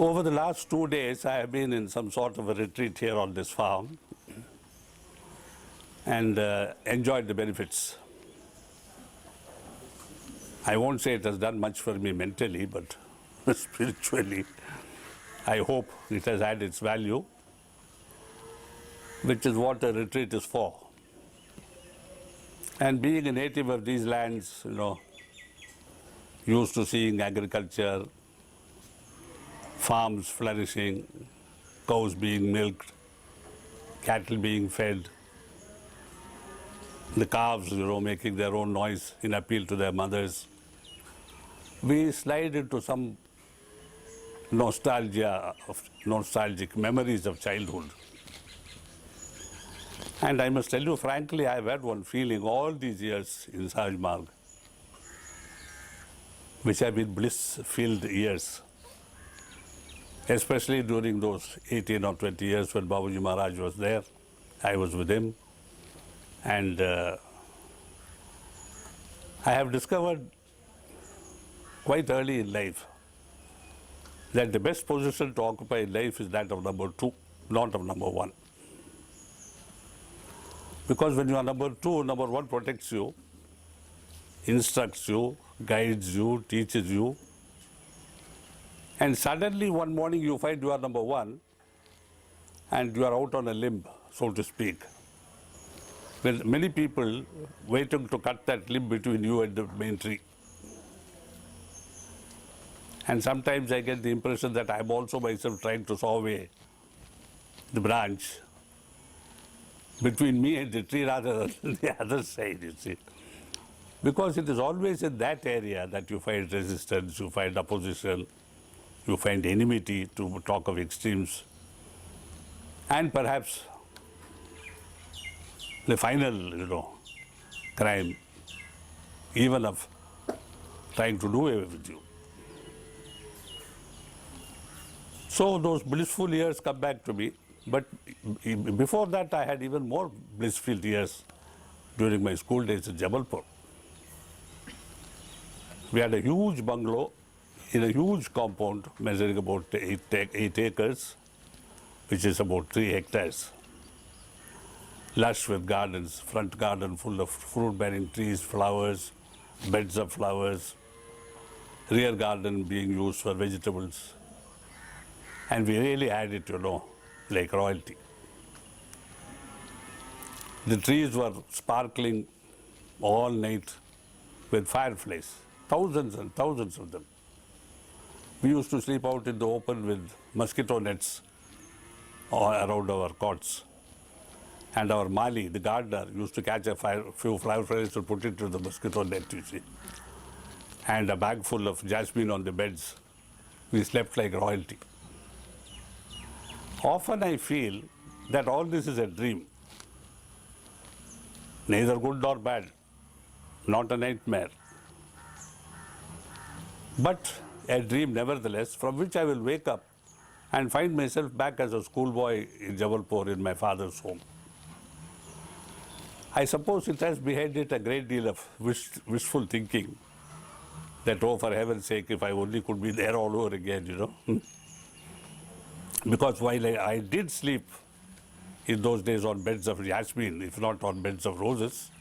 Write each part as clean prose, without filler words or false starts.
Over the last 2 days, I have been in some sort of a retreat here on this farm and enjoyed the benefits. I won't say it has done much for me mentally, but spiritually, I hope it has had its value, which is what a retreat is for. And being a native of these lands, used to seeing agriculture, farms flourishing, cows being milked, cattle being fed, the calves, making their own noise in appeal to their mothers. We slide into some nostalgic memories of childhood. And I must tell you frankly, I've had one feeling all these years in Sahaj Marg, which have been bliss-filled years, especially during those 18 or 20 years when Babuji Maharaj was there. I was with him. And I have discovered quite early in life that the best position to occupy in life is that of number 2, not of number 1. Because when you are number 2, number 1 protects you, instructs you, guides you, teaches you. And suddenly one morning you find you are number 1 and you are out on a limb, so to speak. With many people waiting to cut that limb between you and the main tree. And sometimes I get the impression that I am also myself trying to saw away the branch between me and the tree rather than the other side, you see. Because it is always in that area that you find resistance, you find opposition, you find enmity, to talk of extremes, and perhaps the final, crime, even of trying to do away with you. So those blissful years come back to me, but before that I had even more blissful years during my school days in Jabalpur. We had a huge bungalow in a huge compound measuring about 8 acres, which is about 3 hectares. Lush with gardens, front garden full of fruit-bearing trees, flowers, beds of flowers, rear garden being used for vegetables. And we really had it, like royalty. The trees were sparkling all night with fireflies, thousands and thousands of them. We used to sleep out in the open with mosquito nets all around our cots. And our Mali, the gardener, used to catch a few fireflies and put it to the mosquito net, you see. And a bag full of jasmine on the beds. We slept like royalty. Often I feel that all this is a dream. Neither good nor bad, not a nightmare. But a dream nevertheless, from which I will wake up and find myself back as a schoolboy in Jabalpur in my father's home. I suppose it has behind it a great deal of wishful thinking that, oh, for heaven's sake, if I only could be there all over again, Because while I did sleep in those days on beds of jasmine, if not on beds of roses,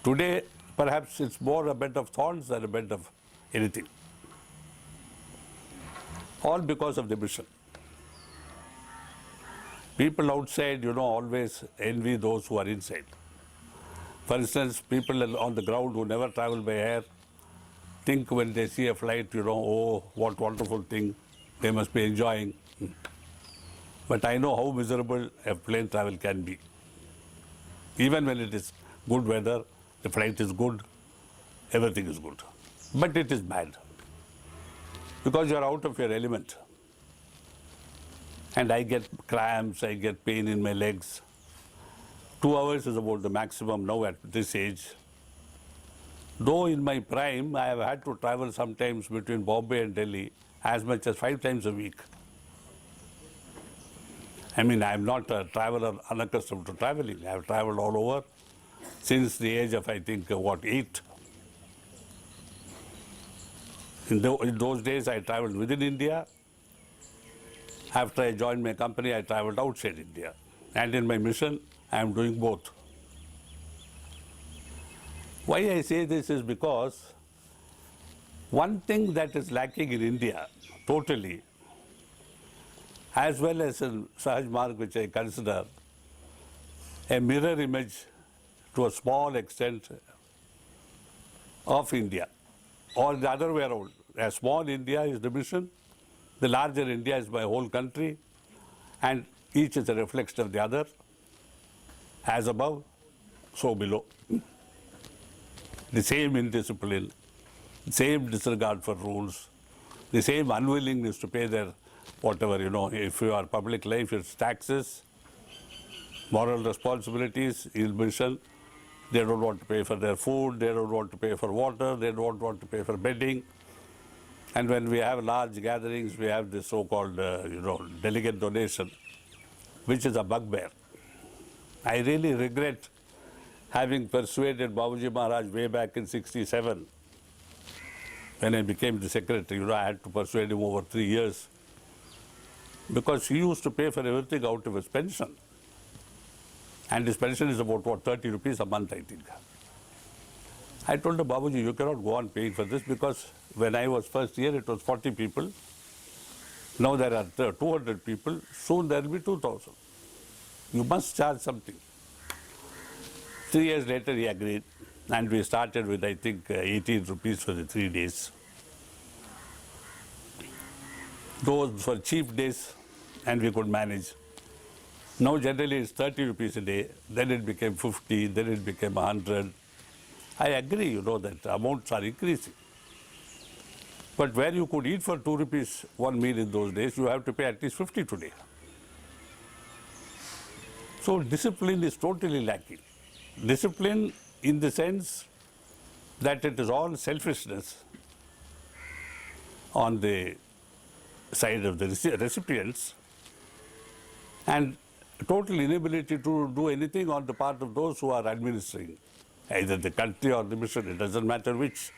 today perhaps it's more a bed of thorns than a bed of anything. All because of the mission. People outside, always envy those who are inside. For instance, people on the ground who never travel by air think when they see a flight, oh, what wonderful thing, they must be enjoying. But I know how miserable a plane travel can be. Even when it is good weather, the flight is good, everything is good. But it is bad. Because you are out of your element. And I get cramps, I get pain in my legs. 2 hours is about the maximum now at this age. Though in my prime, I have had to travel sometimes between Bombay and Delhi as much as 5 times a week. I mean, I am not a traveler unaccustomed to traveling. I have traveled all over since the age of, I think, 8. In those days, I traveled within India After I joined my company, I traveled outside India. And in my mission, I am doing both. Why I say this is because one thing that is lacking in India, totally, as well as in Sahaj Marg, which I consider a mirror image to a small extent of India, or the other way around. A small India is the mission, the larger India is my whole country, and each is a reflection of the other, as above, so below. The same indiscipline, the same disregard for rules, the same unwillingness to pay their whatever, if you are public life, it's taxes, moral responsibilities, in mission. They don't want to pay for their food, they don't want to pay for water, they don't want to pay for bedding. And when we have large gatherings, we have this so-called, delegate donation, which is a bugbear. I really regret having persuaded Babuji Maharaj way back in '67. When I became the secretary, I had to persuade him over 3 years, because he used to pay for everything out of his pension. And his pension is about, 30 rupees a month, I think. I told him, Babuji, you cannot go on paying for this, because when I was first here, it was 40 people. Now there are 200 people. Soon there will be 2,000. You must charge something. 3 years later, he agreed. And we started with, I think, 18 rupees for the 3 days. Those were cheap days, and we could manage. Now generally it's 30 rupees a day, then it became 50, then it became 100. I agree, that amounts are increasing. But where you could eat for 2 rupees one meal in those days, you have to pay at least 50 today. So discipline is totally lacking. Discipline in the sense that it is all selfishness on the side of the recipients, and total inability to do anything on the part of those who are administering either the country or the mission, it doesn't matter which.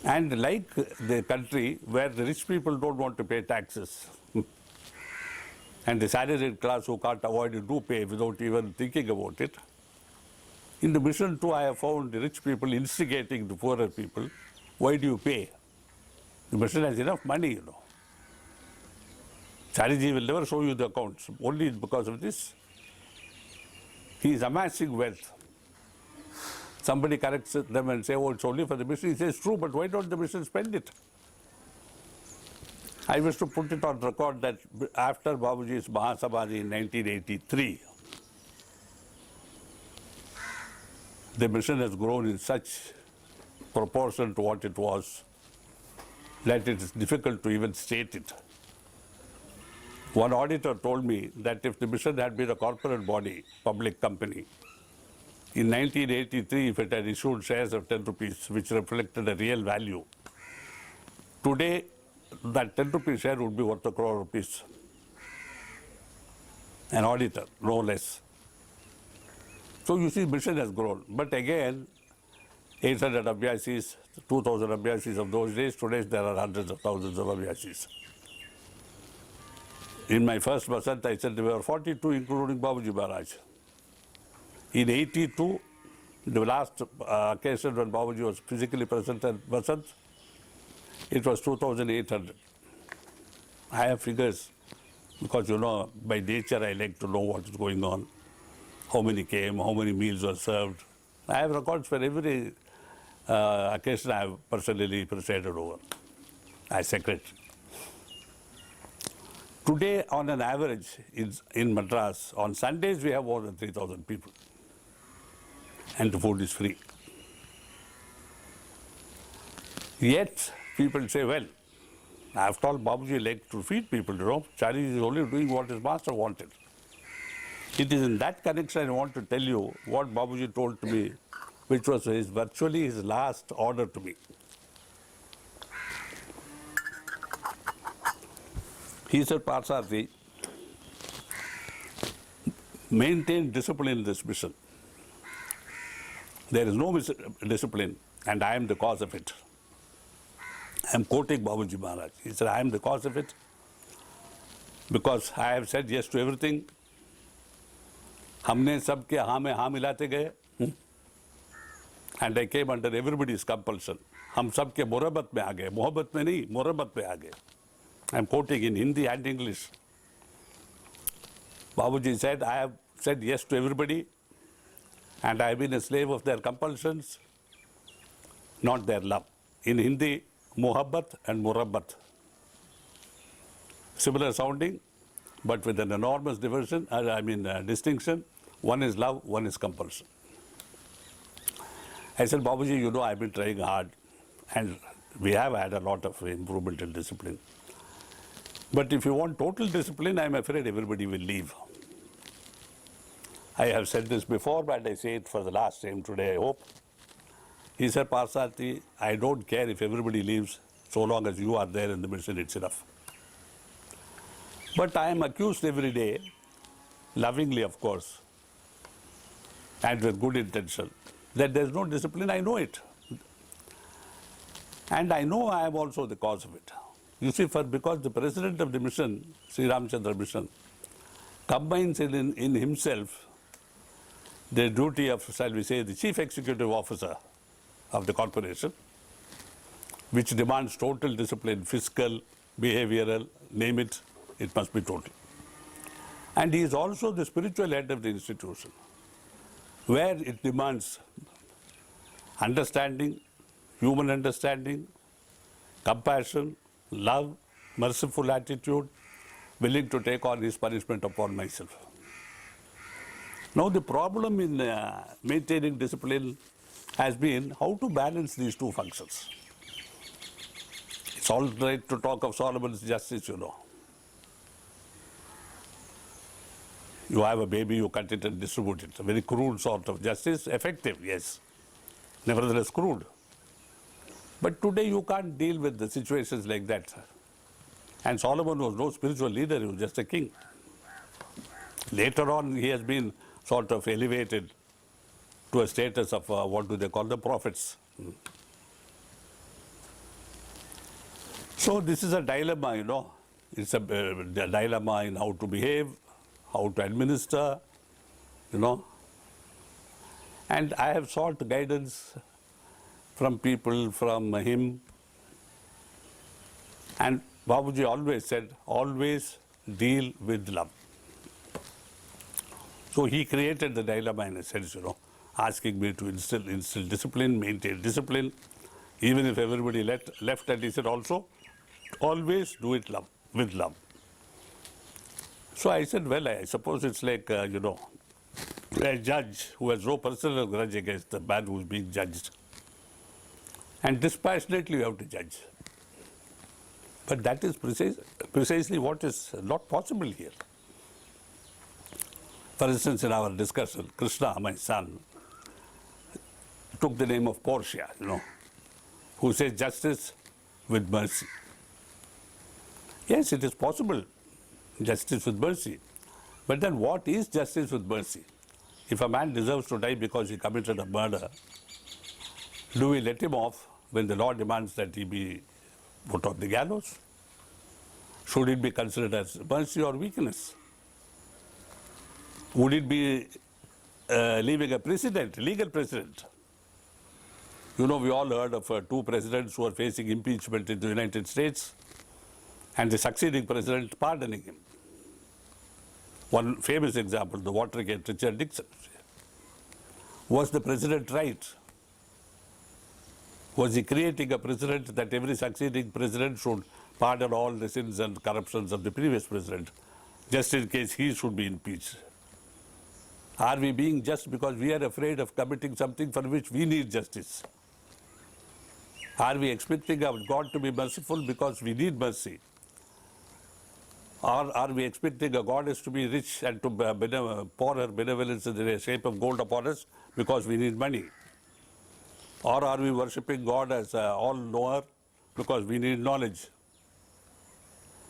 And like the country where the rich people don't want to pay taxes, and the salaried class who can't avoid it do pay without even thinking about it. In the mission too, I have found the rich people instigating the poorer people. Why do you pay? The mission has enough money, Chariji will never show you the accounts, only because of this. He is amassing wealth. Somebody corrects them and say, oh, it's only for the mission. He says, true, but why don't the mission spend it? I wish to put it on record that after Babuji's Mahasamadhi in 1983, the mission has grown in such proportion to what it was that it is difficult to even state it. One auditor told me that if the mission had been a corporate body, public company, in 1983, if it had issued shares of 10 rupees, which reflected a real value, today that 10 rupees share would be worth 1 crore rupees. An auditor, no less. So you see, mission has grown. But again, 800 abhyasis, 2,000 abhyasis of those days, today there are hundreds of thousands of abhyasis. In my first Vasant, I said there were 42, including Babuji Maharaj. In 82, the last occasion when Babuji was physically present at Vasant, it was 2,800. I have figures because, by nature I like to know what is going on, how many came, how many meals were served. I have records for every occasion I have personally presided over as secretary. Today, on an average, in Madras, on Sundays we have more than 3,000 people. And the food is free. Yet, people say, well, after all, Babuji liked to feed people, Chariji is only doing what his master wanted. It is in that connection I want to tell you what Babuji told to me, which was virtually his last order to me. He said, Parsarthi, maintain discipline in this mission. There is no discipline, and I am the cause of it. I am quoting Babuji Maharaj. He said, I am the cause of it because I have said yes to everything. हमने सबके हाँ में हाँ मिलाते गए. And I came under everybody's compulsion. हम सबके मुरब्बत में आ गए. मोहब्बत में नहीं, मुरब्बत में आ गए. I am quoting in Hindi and English. Babuji said, I have said yes to everybody and I have been a slave of their compulsions, not their love. In Hindi, muhabbat and murabbat. Similar sounding, but with an enormous distinction. One is love, one is compulsion. I said, Babuji, you know, I've been trying hard and we have had a lot of improvement in discipline. But if you want total discipline, I'm afraid everybody will leave. I have said this before, but I say it for the last time today, I hope. He said, Parsati, I don't care if everybody leaves, so long as you are there in the mission, it's enough. But I am accused every day, lovingly of course, and with good intention, that there's no discipline. I know it. And I know I am also the cause of it. You see, because the president of the mission, Sri Ramchandra Mission, combines in himself the duty of, shall we say, the chief executive officer of the corporation, which demands total discipline, fiscal, behavioral, name it, it must be total. And he is also the spiritual head of the institution, where it demands understanding, human understanding, compassion, love, merciful attitude, willing to take on his punishment upon myself. Now the problem in maintaining discipline has been how to balance these two functions. It's all right to talk of Solomon's justice, you know. You have a baby, you cut it and distribute it. A very crude sort of justice, effective, yes. Nevertheless crude. But today you can't deal with the situations like that. And Solomon was no spiritual leader, he was just a king. Later on he has been sort of elevated to a status of what do they call the prophets. So this is a dilemma, you know. It's a dilemma in how to behave, how to administer, you know. And I have sought guidance from people, from him. And Babuji always said, always deal with love. So he created the dilemma in a sense, you know, asking me to instill discipline, maintain discipline, even if everybody left, and he said also, always do it with love. So I said, well, I suppose it's like, you know, a judge who has no personal grudge against the man who is being judged. And dispassionately you have to judge. But that is precisely what is not possible here. For instance, in our discussion, Krishna, my son, took the name of Portia, you know, who says justice with mercy. Yes, it is possible, justice with mercy. But then what is justice with mercy? If a man deserves to die because he committed a murder, do we let him off when the law demands that he be put on the gallows? Should it be considered as mercy or weakness? Would it be leaving a precedent, legal precedent? You know, we all heard of two presidents who are facing impeachment in the United States and the succeeding president pardoning him. One famous example, the Watergate Richard Nixon. Was the president right? Was he creating a precedent that every succeeding president should pardon all the sins and corruptions of the previous president, just in case he should be impeached? Are we being just because we are afraid of committing something for which we need justice? Are we expecting our God to be merciful because we need mercy? Or are we expecting a goddess to be rich and to pour her benevolence in the shape of gold upon us because we need money? Or are we worshipping God as all-knower because we need knowledge?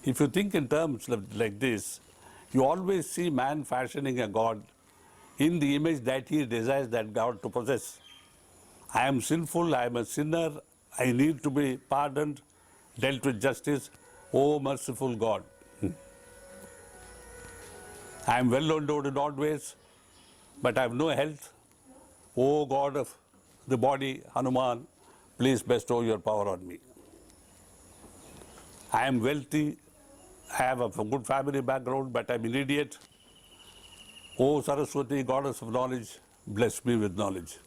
If you think in terms like this, you always see man fashioning a God in the image that he desires that God to possess. I am sinful, I am a sinner, I need to be pardoned, dealt with justice. O merciful God, I am well endowed in odd ways, but I have no health. O God of the body, Hanuman, please bestow your power on me. I am wealthy, I have a good family background, but I am an idiot. O Saraswati, goddess of knowledge, bless me with knowledge.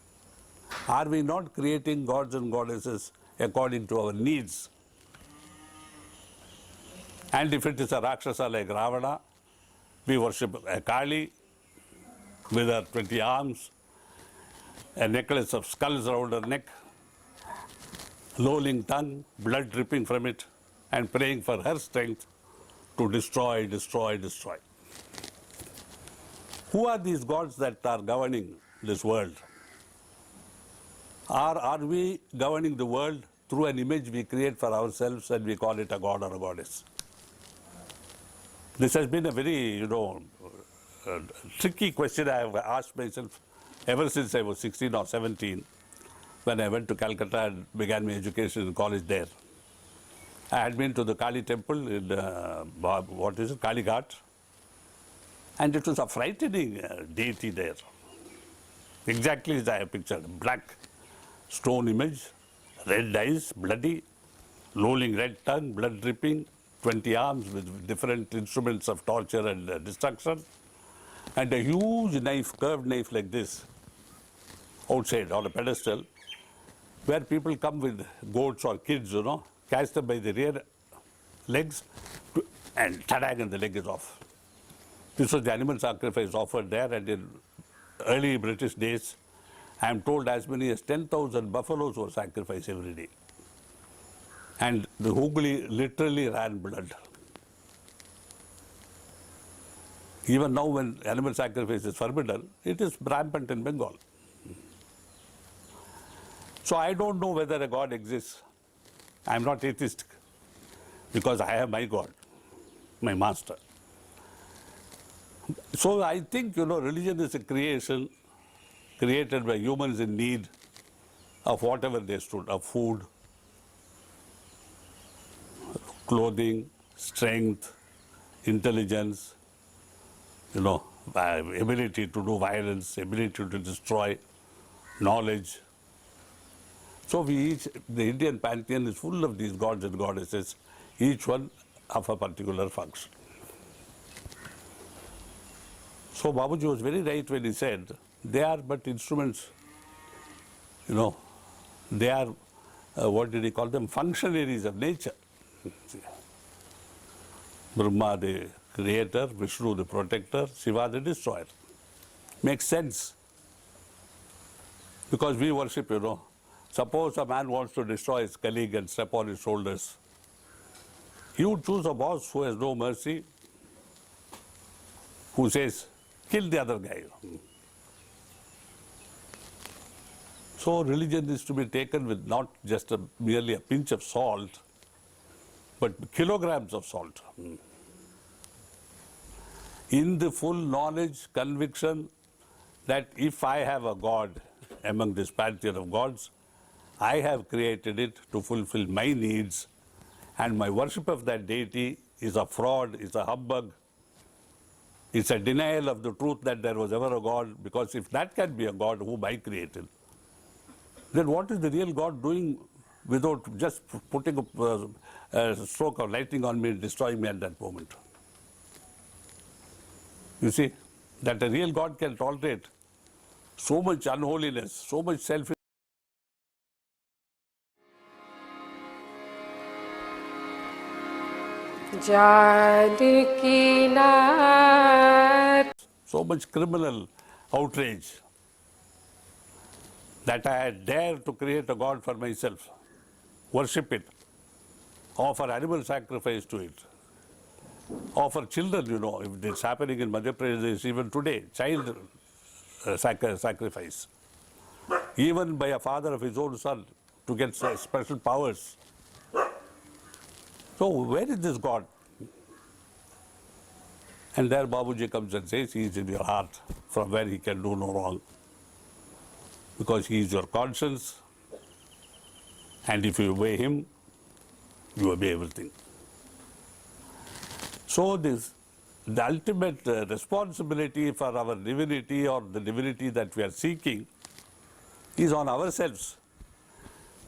Are we not creating gods and goddesses according to our needs? And if it is a Rakshasa like Ravana, we worship a Kali with her 20 arms, a necklace of skulls around her neck, lolling tongue, blood dripping from it, and praying for her strength to destroy, destroy, destroy. Who are these gods that are governing this world? Are we governing the world through an image we create for ourselves and we call it a god or a goddess? This has been a very, tricky question I have asked myself ever since I was 16 or 17 when I went to Calcutta and began my education in college there. I had been to the Kali temple in, Kali Ghat, and it was a frightening deity there. Exactly as I have pictured, black stone image, red eyes, bloody, lolling red tongue, blood dripping, 20 arms with different instruments of torture and destruction, and a huge knife, curved knife like this, outside on a pedestal, where people come with goats or kids, catch them by the rear legs, and tadang, and the leg is off. This was the animal sacrifice offered there, and in early British days, I am told as many as 10,000 buffaloes were sacrificed every day. And the Hooghly literally ran blood. Even now when animal sacrifice is forbidden, it is rampant in Bengal. So I don't know whether a God exists. I am not atheistic because I have my God, my master. So I think, religion is a creation created by humans in need of whatever they stood, of food, clothing, strength, intelligence, ability to do violence, ability to destroy, knowledge. So the Indian pantheon is full of these gods and goddesses, each one of a particular function. So Babuji was very right when he said, they are but instruments, they are, what did he call them, functionaries of nature. Brahma the creator, Vishnu the protector, Shiva the destroyer. Makes sense. Because we worship, suppose a man wants to destroy his colleague and step on his shoulders. He would choose a boss who has no mercy, who says, kill the other guy. So religion is to be taken with not just merely a pinch of salt, but kilograms of salt. In the full knowledge, conviction that if I have a God among this pantheon of gods, I have created it to fulfill my needs, and my worship of that deity is a fraud, is a humbug, it's a denial of the truth that there was ever a God, because if that can be a God whom I created, then what is the real God doing without just putting a stroke of lightning on me and destroying me at that moment? You see, that a real God can tolerate so much unholiness, so much selfishness, so much criminal outrage, that I dare to create a God for myself, worship it, offer animal sacrifice to it, offer children, if it's happening in Madhya Pradesh even today, child sacrifice, even by a father of his own son to get special powers. So where is this God? And there Babuji comes and says, he is in your heart, from where he can do no wrong. Because he is your conscience, and if you obey him, you obey everything. So the ultimate responsibility for our divinity or the divinity that we are seeking is on ourselves.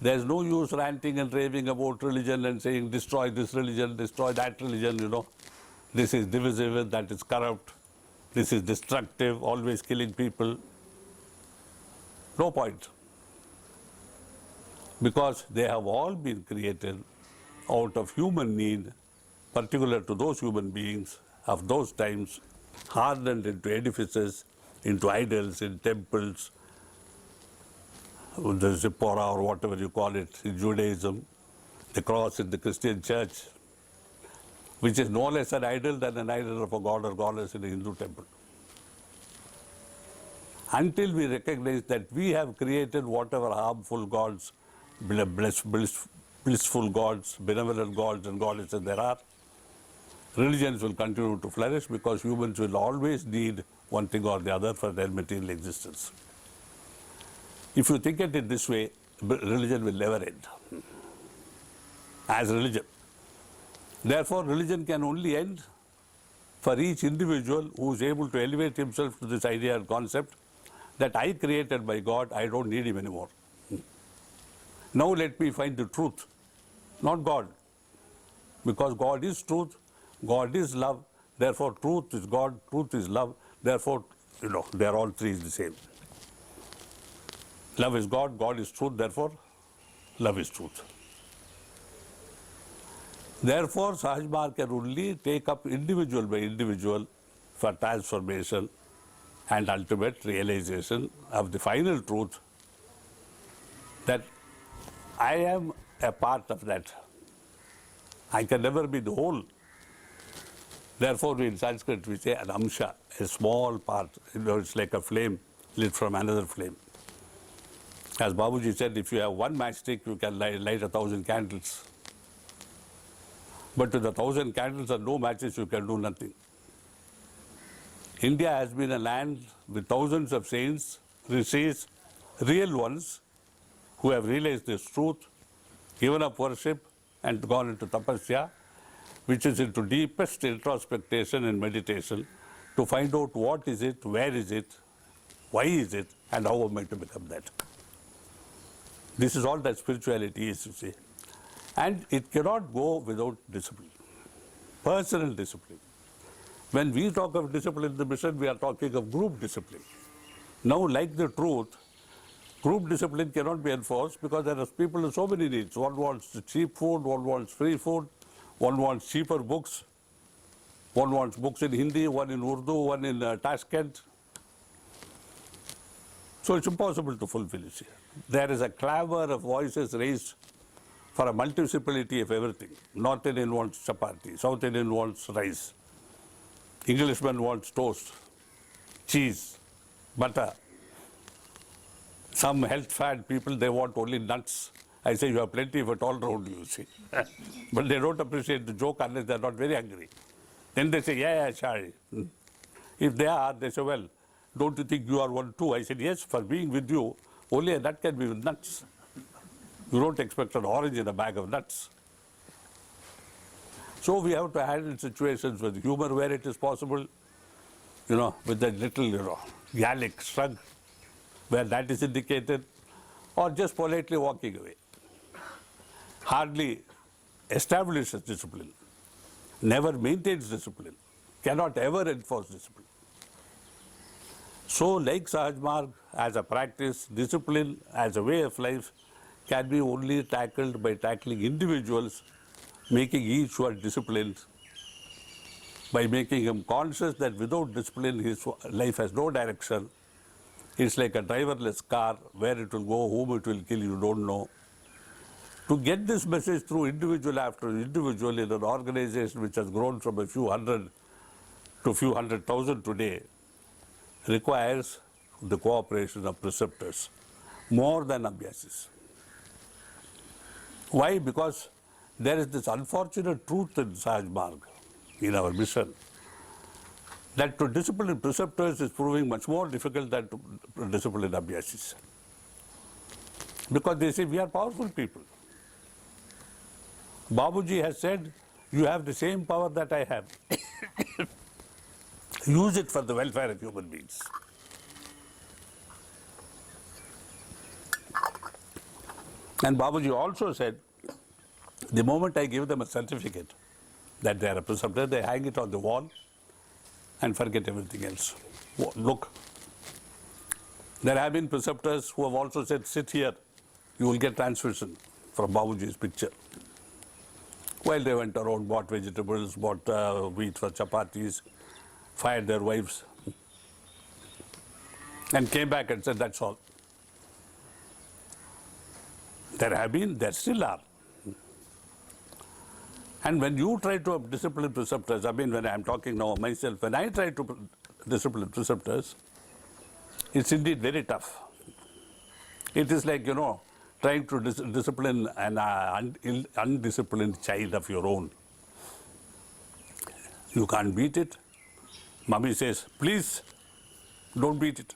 There is no use ranting and raving about religion and saying destroy this religion, destroy that religion, This is divisive, that is corrupt, this is destructive, always killing people. No point. Because they have all been created out of human need, particular to those human beings of those times, hardened into edifices, into idols, in temples, the Zipporah or whatever you call it in Judaism, the cross in the Christian church, which is no less an idol than an idol of a god or goddess in a Hindu temple. Until we recognize that we have created whatever harmful gods, blissful gods, benevolent gods and goddesses there are, religions will continue to flourish because humans will always need one thing or the other for their material existence. If you think at it this way, religion will never end as religion. Therefore, religion can only end for each individual who is able to elevate himself to this idea and concept that I created my God, I don't need him anymore. Now let me find the truth, not God. Because God is truth, God is love, therefore truth is God, truth is love, therefore, they are all three is the same. Love is God, God is truth, therefore love is truth. Therefore, Sahaj can only take up individual by individual for transformation and ultimate realization of the final truth that I am a part of that. I can never be the whole. Therefore, in Sanskrit we say an amsha, a small part. It's like a flame lit from another flame. As Babuji said, if you have one matchstick, you can light 1,000 candles. But with 1,000 candles and no matches, you can do nothing. India has been a land with thousands of saints, rishis, real ones, who have realized this truth, given up worship and gone into tapasya, which is into deepest introspection and meditation to find out what is it, where is it, why is it, and how am I to become that. This is all that spirituality is, you see. And it cannot go without discipline, personal discipline. When we talk of discipline in the mission, we are talking of group discipline. Now, like the truth, group discipline cannot be enforced because there are people with so many needs. One wants cheap food, one wants free food, one wants cheaper books, one wants books in Hindi, one in Urdu, one in Tashkent. So it's impossible to fulfill it. There is a clamor of voices raised for a multiplicity of everything. North Indian wants chapati, South Indian wants rice, Englishman wants toast, cheese, butter. Some health-fad people, they want only nuts. I say you have plenty of it all around you, see. But they don't appreciate the joke unless they're not very angry. Then they say, yeah, Chariji. If they are, they say, well, don't you think you are one too? I said, yes, for being with you, only a nut can be with nuts. You don't expect an orange in a bag of nuts. So we have to handle situations with humor where it is possible, with that little, Gallic shrug, where that is indicated, or just politely walking away. Hardly establishes discipline, never maintains discipline, cannot ever enforce discipline. So, like Sahaj Marg, as a practice, discipline as a way of life can be only tackled by tackling individuals, making each one disciplined, by making him conscious that without discipline his life has no direction. It's like a driverless car, where it will go, whom it will kill, you don't know. To get this message through individual after individual in an organization which has grown from a few hundred to a few 100,000 today requires the cooperation of preceptors more than abhyasis. Why? Because there is this unfortunate truth in Sahaj Marg, in our mission, that to discipline preceptors is proving much more difficult than to discipline abhyasis. Because they say we are powerful people. Babuji has said, you have the same power that I have. Use it for the welfare of human beings. And Babuji also said, the moment I give them a certificate that they are a preceptor, they hang it on the wall and forget everything else. Look, there have been preceptors who have also said, sit here, you will get transmission from Babuji's picture. While they went around, bought vegetables, bought wheat for chapatis, fired their wives, and came back and said, that's all. There have been, there still are. And when you try to discipline preceptors, I mean, when I'm talking now myself, when I try to discipline preceptors, it's indeed very tough. It is like, trying to discipline an undisciplined child of your own. You can't beat it. Mummy says, please, don't beat it.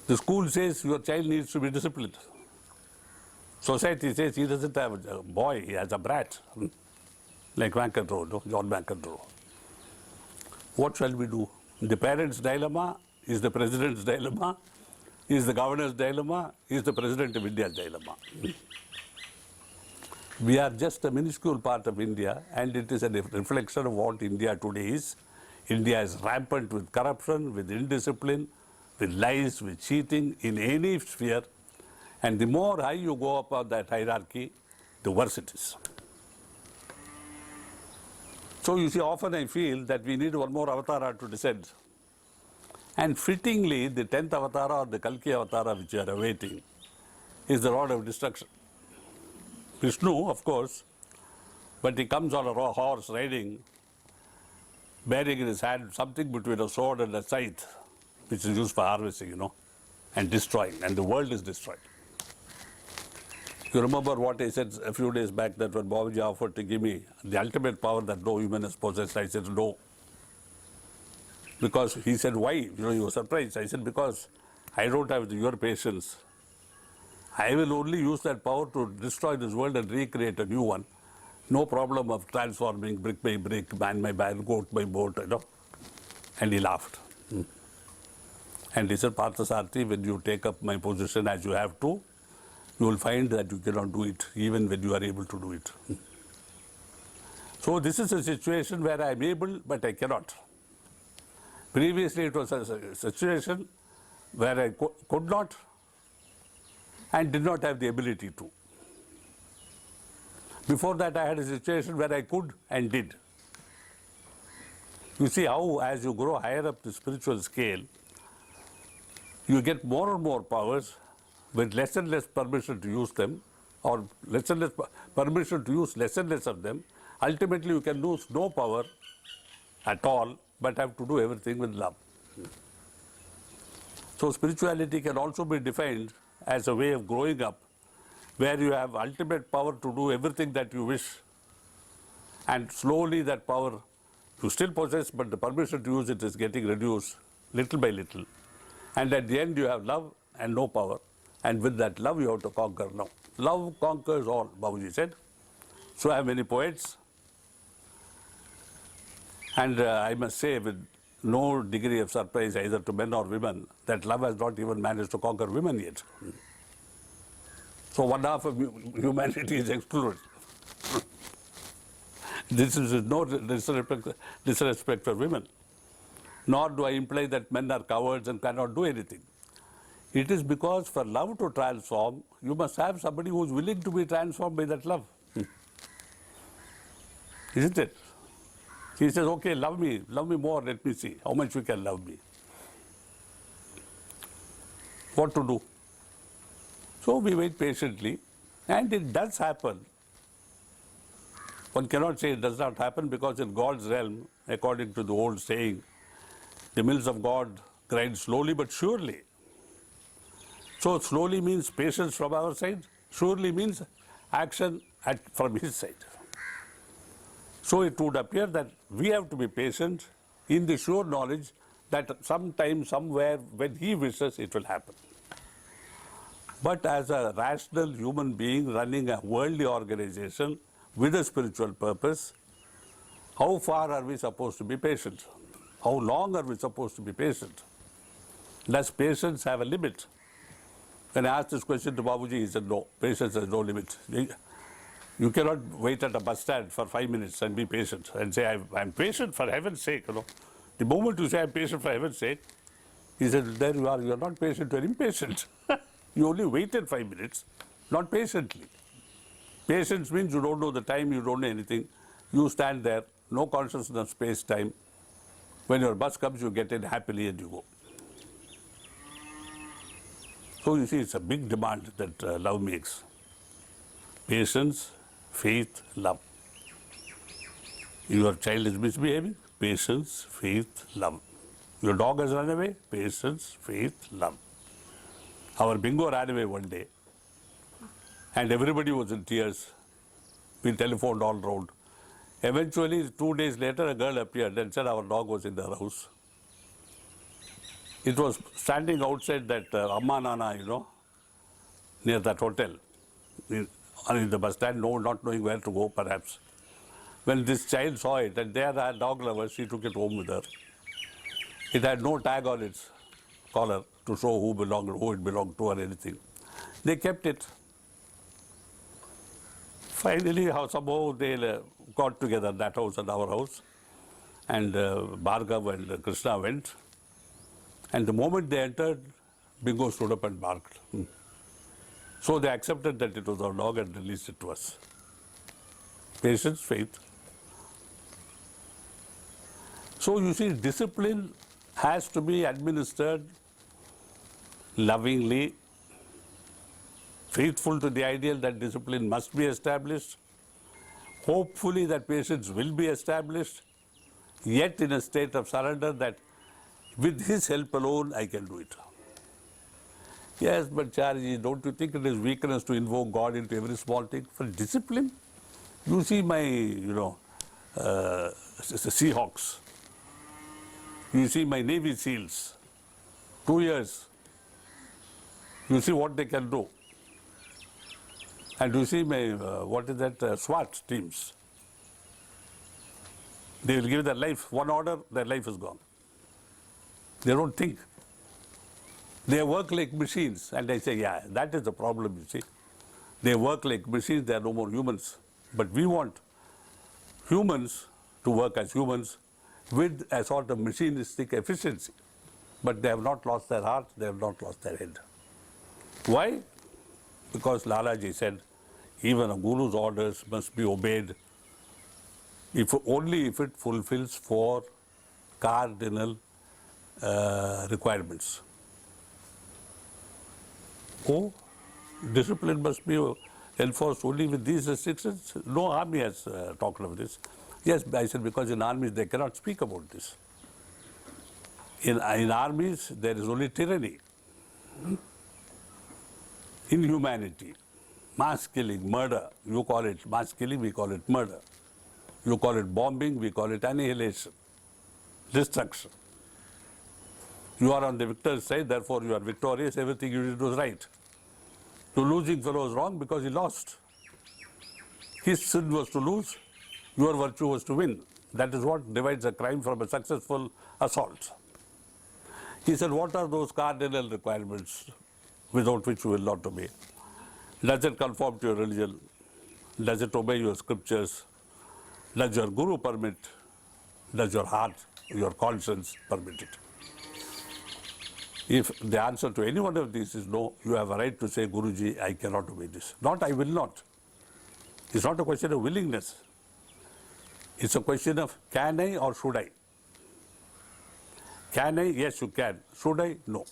The school says your child needs to be disciplined. Society says he doesn't have a boy, he has a brat. Like Vankatro, John Vankatro. What shall we do? The parents' dilemma is the president's dilemma, is the governor's dilemma, is the president of India's dilemma. We are just a minuscule part of India, and it is a reflection of what India today is. India is rampant with corruption, with indiscipline, with lies, with cheating in any sphere. And the more high you go up on that hierarchy, the worse it is. So you see, often I feel that we need one more avatar to descend. And fittingly, the 10th avatar or the Kalki avatar which you are awaiting is the rod of destruction. Vishnu, of course, but he comes on a horse riding, bearing in his hand something between a sword and a scythe, which is used for harvesting, and destroying, and the world is destroyed. You remember what I said a few days back, that when Babuji offered to give me the ultimate power that no human has possessed, I said no. Because he said, why? You were surprised. I said, because I don't have your patience. I will only use that power to destroy this world and recreate a new one. No problem of transforming brick by brick, man by man, goat by goat, And he laughed. And he said, Parthasarthi, when you take up my position as you have to, you will find that you cannot do it, even when you are able to do it. So this is a situation where I am able, but I cannot. Previously, it was a situation where I could not and did not have the ability to. Before that, I had a situation where I could and did. You see how, as you grow higher up the spiritual scale, you get more and more powers with less and less permission to use them, or less and less permission to use less and less of them. Ultimately, you can lose no power at all, but have to do everything with love. So spirituality can also be defined as a way of growing up, where you have ultimate power to do everything that you wish, and slowly that power you still possess, but the permission to use it is getting reduced little by little. And at the end, you have love and no power. And with that love, you have to conquer now. Love conquers all, Babuji said. So have many poets. And I must say, with no degree of surprise either to men or women, that love has not even managed to conquer women yet. So one half of humanity is excluded. This is no disrespect for women. Nor do I imply that men are cowards and cannot do anything. It is because for love to transform, you must have somebody who is willing to be transformed by that love. Isn't it? He says, okay, love me more, let me see how much you can love me. What to do? So we wait patiently, and it does happen. One cannot say it does not happen, because in God's realm, according to the old saying, the mills of God grind slowly but surely. So slowly means patience from our side, surely means action from his side. So it would appear that we have to be patient in the sure knowledge that sometime, somewhere, when he wishes, it will happen. But as a rational human being running a worldly organization, with a spiritual purpose, how far are we supposed to be patient? How long are we supposed to be patient? Does patience have a limit? When I asked this question to Babuji, he said, no, patience has no limit. You cannot wait at a bus stand for 5 minutes and be patient and say, I'm patient for heaven's sake. The moment you say, I'm patient for heaven's sake, he said, there you are not patient, you're impatient. You only waited 5 minutes, not patiently. Patience means you don't know the time, you don't know anything. You stand there, no consciousness of space, time. When your bus comes, you get in happily and you go. So you see, it's a big demand that love makes. Patience, faith, love. Your child is misbehaving, patience, faith, love. Your dog has run away, patience, faith, love. Our bingo ran away one day and everybody was in tears. We telephoned all round. Eventually, 2 days later, a girl appeared and said our dog was in the house. It was standing outside that Amma Nana, near that hotel, in the bus stand, not knowing where to go, perhaps. When this child saw it, and they are dog lovers, she took it home with her. It had no tag on its collar to show who it belonged to or anything. They kept it. Finally, somehow they got together, that house and our house, and Bhargav and Krishna went. And the moment they entered, Bingo stood up and barked. So they accepted that it was our dog and released it to us. Patience, faith. So you see, discipline has to be administered lovingly, faithful to the ideal that discipline must be established. Hopefully that patience will be established, yet in a state of surrender that with his help alone I can do it. Yes, but Chariji, don't you think it is weakness to invoke God into every small thing? For discipline, you see my, Seahawks. You see my Navy SEALs, 2 years. You see what they can do. And you see my, SWAT teams. They will give their life, one order, their life is gone. They don't think. They work like machines. And I say, yeah, that is the problem, you see. They work like machines, they are no more humans. But we want humans to work as humans with a sort of machinistic efficiency. But they have not lost their heart, they have not lost their head. Why? Because Lalaji said, even a guru's orders must be obeyed only if it fulfills 4 cardinal requirements. Oh, discipline must be enforced only with these restrictions? No army has talked of this. Yes, I said because in armies they cannot speak about this. In armies there is only tyranny, inhumanity, mass killing, murder. You call it mass killing, we call it murder. You call it bombing, we call it annihilation, destruction. You are on the victor's side, therefore you are victorious, everything you did was right. The losing fellow was wrong because he lost. His sin was to lose, your virtue was to win. That is what divides a crime from a successful assault. He said, what are those cardinal requirements without which you will not obey? Does it conform to your religion? Does it obey your scriptures? Does your guru permit? Does your heart, your conscience permit it? If the answer to any one of these is no, you have a right to say, Guruji, I cannot obey this. Not, I will not. It's not a question of willingness. It's a question of can I or should I? Can I? Yes, you can. Should I? No.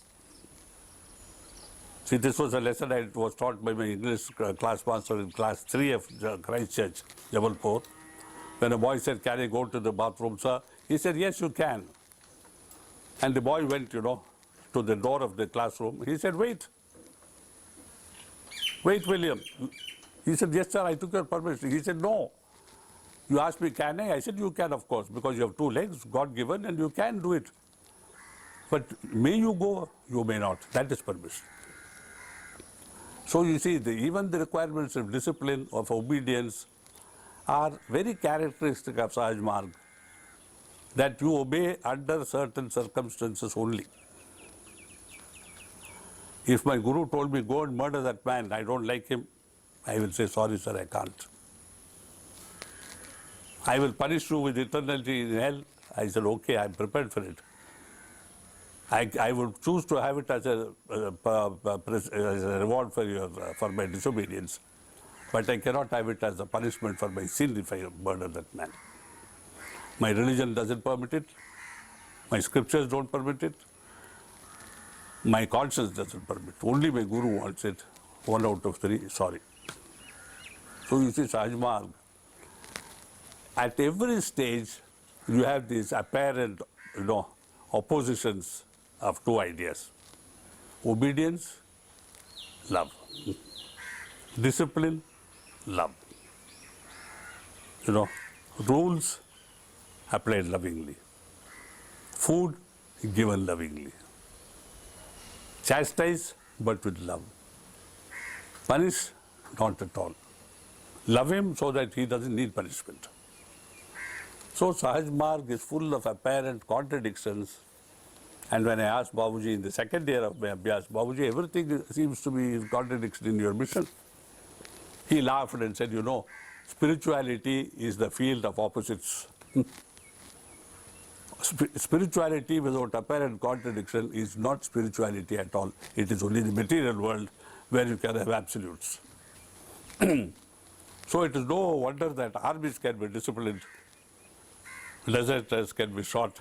See, this was a lesson I was taught by my English class master in class 3 of Christ Church, Jabalpur. When a boy said, can I go to the bathroom, sir? He said, yes, you can. And the boy went, to the door of the classroom. He said, wait. Wait, William. He said, yes, sir, I took your permission. He said, no. You asked me, can I? I said, you can, of course, because you have 2 legs, God given, and you can do it. But may you go? You may not. That is permission. So you see, even the requirements of discipline, of obedience, are very characteristic of Sahaj Marg, that you obey under certain circumstances only. If my Guru told me, go and murder that man, I don't like him, I will say, sorry sir, I can't. I will punish you with eternity in hell. I said, okay, I'm prepared for it. I would choose to have it as a reward for my disobedience. But I cannot have it as a punishment for my sin if I murder that man. My religion doesn't permit it. My scriptures don't permit it. My conscience doesn't permit it. Only my Guru wants it. 1 out of 3, sorry. So you see, Sahaj Marg, at every stage, you have these apparent, oppositions of two ideas. Obedience, love. Discipline, love. Rules applied lovingly. Food given lovingly. Chastise, but with love. Punish, not at all. Love him so that he doesn't need punishment. So Sahaj Marg is full of apparent contradictions. And when I asked Babuji in the second year of my Abhyas, Babuji, everything seems to be in contradiction in your mission. He laughed and said, spirituality is the field of opposites. Spirituality without apparent contradiction is not spirituality at all. It is only the material world where you can have absolutes. So it is no wonder that armies can be disciplined, deserters can be shot.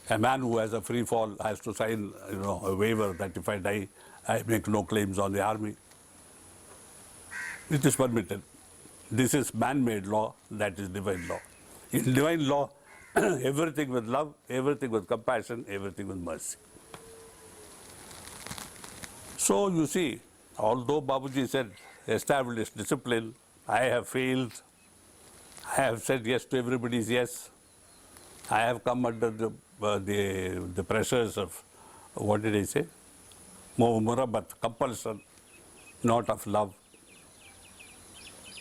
A man who has a free fall has to sign a waiver that if I die, I make no claims on the army. It is permitted. This is man-made law, that is divine law. In divine law, everything with love, everything with compassion, everything with mercy. So you see, although Babuji said, establish discipline, I have failed. I have said yes to everybody's yes. I have come under the pressures of, what did I say? Murabat, compulsion, not of love.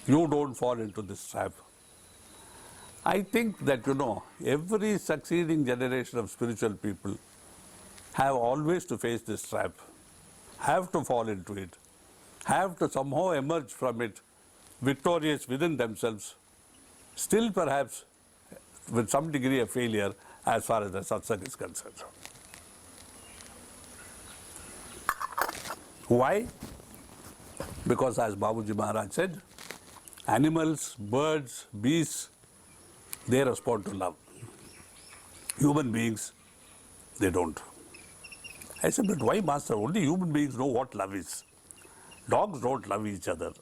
You don't fall into this trap. I think that, every succeeding generation of spiritual people have always to face this trap, have to fall into it, have to somehow emerge from it victorious within themselves, still perhaps with some degree of failure as far as the satsang is concerned. Why? Because as Babuji Maharaj said, animals, birds, beasts, they respond to love. Human beings, they don't. I said, but why, Master? Only human beings know what love is. Dogs don't love each other.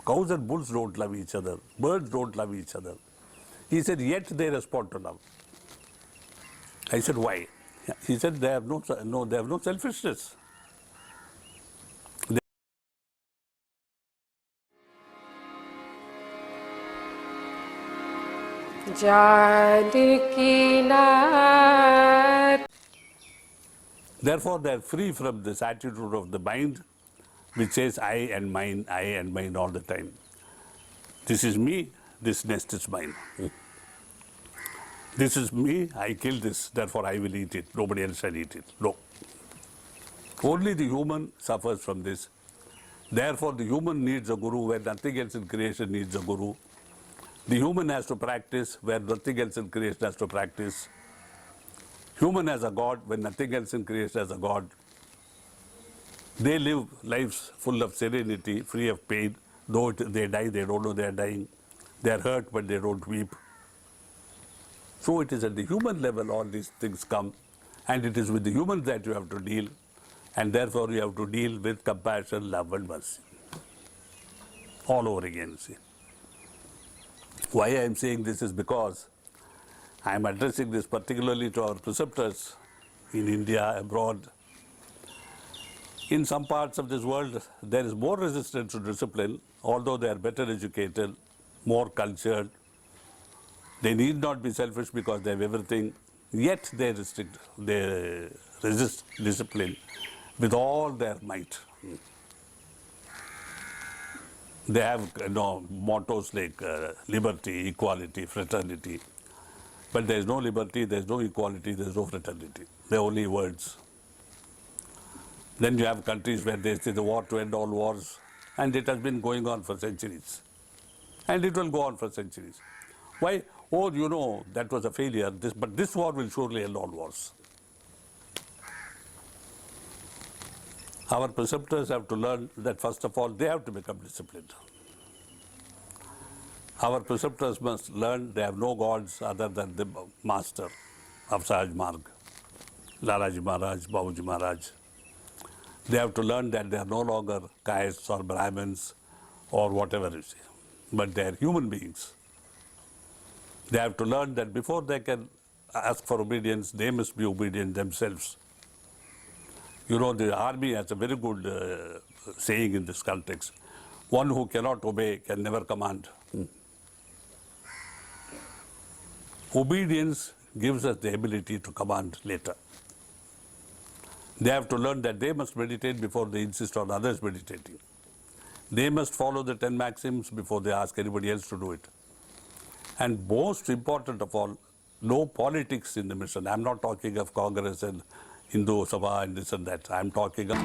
Cows and bulls don't love each other. Birds don't love each other. He said, yet they respond to love. I said, why? He said, they have no selfishness. Therefore, they are free from this attitude of the mind which says I and mine all the time. This is me, this nest is mine. This is me, I kill this, therefore I will eat it, nobody else shall eat it. No. Only the human suffers from this. Therefore, the human needs a guru where nothing else in creation needs a guru. The human has to practice where nothing else in creation has to practice. Human has a God when nothing else in creation has a God. They live lives full of serenity, free of pain. Though they die, they don't know they are dying. They are hurt, but they don't weep. So it is at the human level all these things come, and it is with the humans that you have to deal, and therefore you have to deal with compassion, love and mercy. All over again, see. Why I am saying this is because I am addressing this particularly to our preceptors in India, abroad. In some parts of this world, there is more resistance to discipline, although they are better educated, more cultured. They need not be selfish because they have everything, yet they resist discipline with all their might. They have mottos like liberty, equality, fraternity. But there is no liberty, there is no equality, there is no fraternity. They're only words. Then you have countries where they say the war to end all wars, and it has been going on for centuries. And it will go on for centuries. Why? Oh, that was a failure, but this war will surely end all wars. Our preceptors have to learn that, first of all, they have to become disciplined. Our preceptors must learn they have no gods other than the master of Sahaj Marg, Lalaji Maharaj, Babuji Maharaj. They have to learn that they are no longer kaists or Brahmins or whatever you say, but they are human beings. They have to learn that before they can ask for obedience, they must be obedient themselves. The army has a very good saying in this context. One who cannot obey can never command. Obedience gives us the ability to command later. They have to learn that they must meditate before they insist on others meditating. They must follow the 10 maxims before they ask anybody else to do it. And most important of all, no politics in the mission. I'm not talking of Congress and Hindu Sabha and this and that. I'm talking of